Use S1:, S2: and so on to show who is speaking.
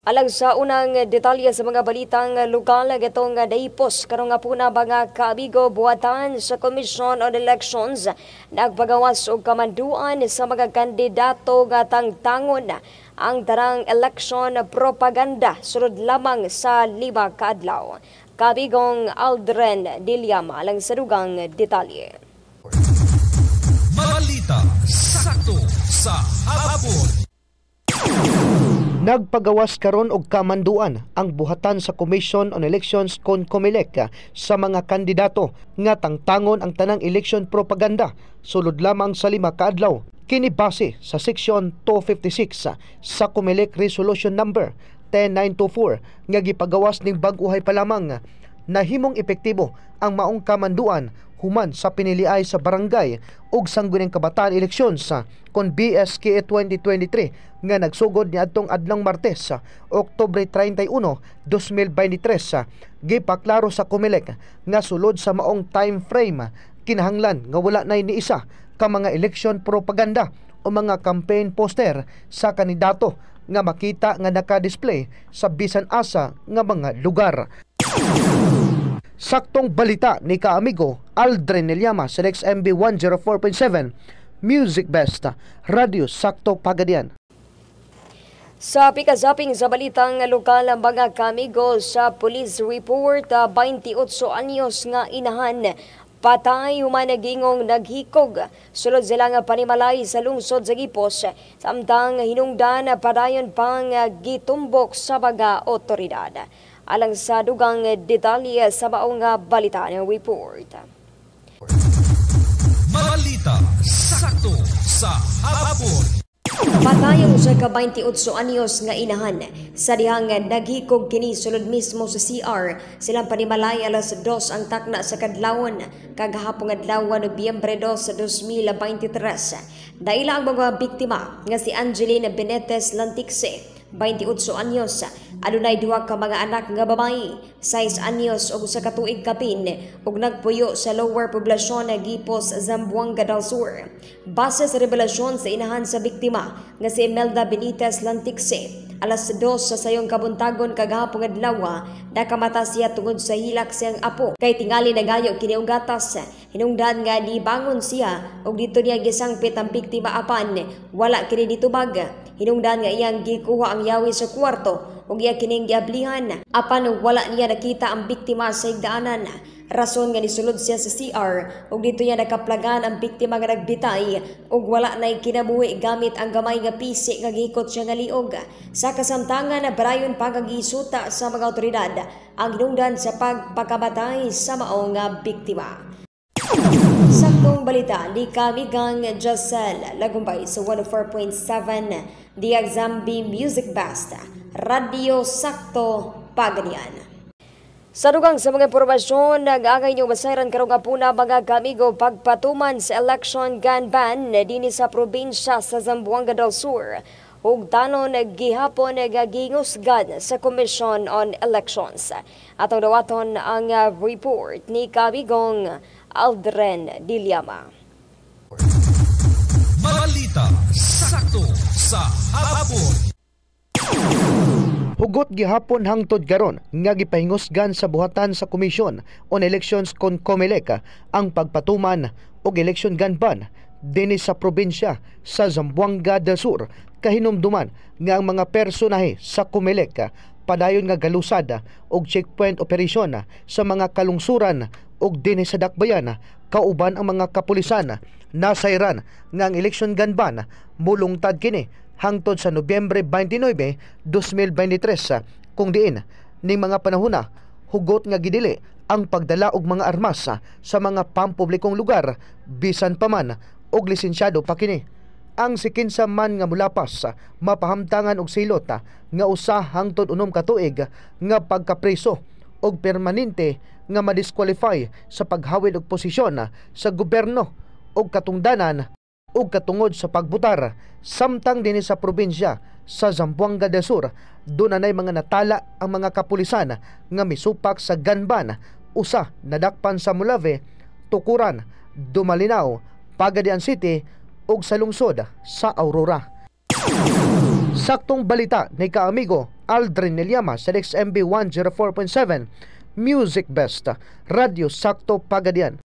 S1: Alang sa unang detalye sa mga balitang lokal, gatong daipos karong nga puna mga kaabigo buhatan sa Commission on Elections nagpagawas og kamanduan sa mga kandidato nga tangtangon ang tarang election propaganda sulod lamang sa 5 ka adlaw. Kaabigong Aldren Dilyama alang sa dugang detalye.
S2: Balita sakto sa hapon.
S3: Nagpagawas karon og kamanduan ang buhatan sa Commission on Elections COMELEC sa mga kandidato nga tangtangon ang tanang election propaganda sulod lamang sa 5 ka adlaw. Kini base sa Section 256 sa COMELEC Resolution Number 10924 nga gipagawas ning bag-uhay pa lamang nahimong epektibo ang maong kamanduan human sa piniliay sa barangay ug sangguneng kabataan eleksyon sa kon BSKE 2023 nga nagsugod niadtong adlong Martes sa Oktubre 31, 2023. Gipaklaro sa COMELEC nga sulod sa maong time frame kinahanglan nga wala nay ni isa ka mga election propaganda o mga campaign poster sa kandidato nga makita nga naka-display sa bisan asa nga mga lugar. Saktong balita ni kaamigo Aldren Dilyama sa XMB 104.7 Music Best Radio Sakto Pagadian.
S1: Sa pikasaping sa balitang lokal ang mga kaamigo sa police report 28 anyos nga inahan patay human nagingong naghikog sulod sila nga panimalay sa lungsod sa Gipos samtang hinungdan padayon pang gitumbok sa mga otoridad. Alang sa dugang detalye sa maong balita ng report.
S2: Balita sakto sa hapon.
S1: Patayong sa ka-28 anyos nga inahan sa dihang naghikog kini sulod mismo sa CR silang panimalay alas 2 ang takna sa kadlawon kagahapong adlaw Nobyembre 2, 2023. Daila ang mga biktima nga si Angeline Benetes Lanticse 28 anyos, adunay 2 ka mga anak nga babayi, 6 anyos ug usa ka tuig kapin ug nagpuyo sa lower poblasyon na Gipos, Zamboanga del Sur. Base sa revelasyon sa inahan sa biktima nga si Imelda Benitez Lanticse, alas 2 sa sayong kabuntagon kagahapong adlaw nakamata siya tungod sa hilak siyang apo kay tingali nagayo kini og gatas. Hinungdan nga nibangon siya ug dito niya gisangpit ang biktima apan wala kini ditubag. Hinungdan nga iyang gikuha ang yawi sa kwarto ug iya kining giablihan apan wala niya nakita ang biktima sa higdaanan. Rason nga nisulod siya sa CR ug dito niya nakaplagan ang biktima nga nagbitay ug wala nay kinabuhi gamit ang gamay nga pisi nga gihikot siya nga liog. Sa kasamtangan na barayon pagagisuta sa mga otoridad ang hinungdan sa pagpakamatay sa maong biktima. Saktong balita ni kamigang Jacel Lagumbay sa 104.7 The Exambi Music Best Radio Sakto Pagadian. Sa dugang sa mga impormasyon, nag-agay niyong masayran karong apuna mga kamigo pagpatuman sa election gun ban din sa probinsya sa Zamboanga del Sur. Ug tanon gihapon nagagingusgan sa Commission on Elections. Atong dawaton ang report ni kabigong Aldren Dilyama.
S2: Balita sakto sa hapon.
S3: Hugot gihapon hangtod karon nga gipahingusgan sa buhatan sa Commission on Elections COMELEC ang pagpatuman og election gun ban dinhi sa probinsya sa Zamboanga del Sur. Kahinumduman nga ang mga personahe sa COMELEC padayon nga galusad og checkpoint operation sa mga kalungsuran og dinhi sa dakbayan kauban ang mga kapulisan. Nasayran nga ang election gun ban mulungtad kini hangtod sa Nobyembre 29, 2023 kung diin ning mga panahona hugot nga gidili ang pagdala og mga armas sa mga pampublikong lugar bisan pa man og lisensyado pa kini. Ang sikinsa man nga mulapas mapahamtangan og silot nga usa hangtod 6 ka tuig nga pagkapreso og permanente nga madisqualify sa paghawid og posisyon sa gobyerno og katungdanan ug katungod sa pagbutar. Samtang dinhi sa probinsya sa Zamboanga del Sur dunay mga natala ang mga kapulisan nga misupak sa gun ban. Usa nadakpan sa Mulave, Tukuran, Dumalinaw, Pagadian City ug sa lungsod sa Aurora. Saktong balita ni kaamigo Aldrin Nelyama sa XMB 104.7 Music Best, Radio Sakto Pagadian.